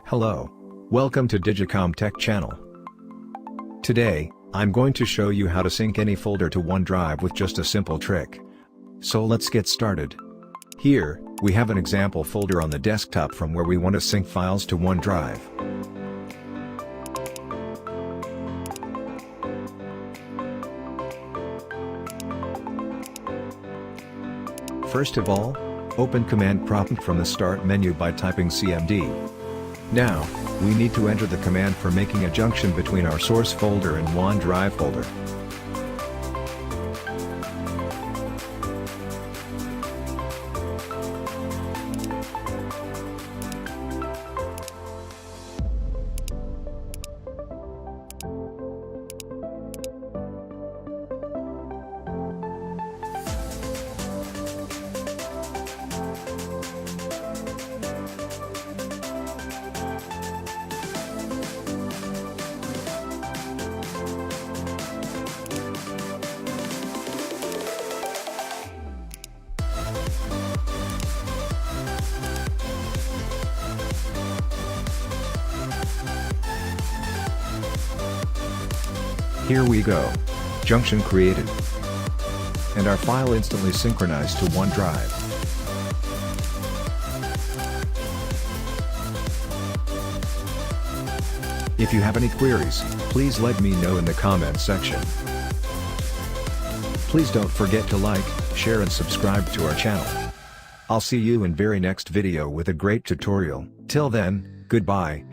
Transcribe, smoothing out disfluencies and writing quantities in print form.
Hello. Welcome to Digicom Tech channel. Today, I'm going to show you how to sync any folder to OneDrive with just a simple trick. So let's get started. Here, we have an example folder on the desktop from where we want to sync files to OneDrive. First of all, open Command Prompt from the Start menu by typing cmd. Now, we need to enter the command for making a junction between our source folder and OneDrive folder. Here we go. Junction created. And our file instantly synchronized to OneDrive. If you have any queries, please let me know in the comments section. Please don't forget to like, share and subscribe to our channel. I'll see you in very next video with a great tutorial. Till then, goodbye.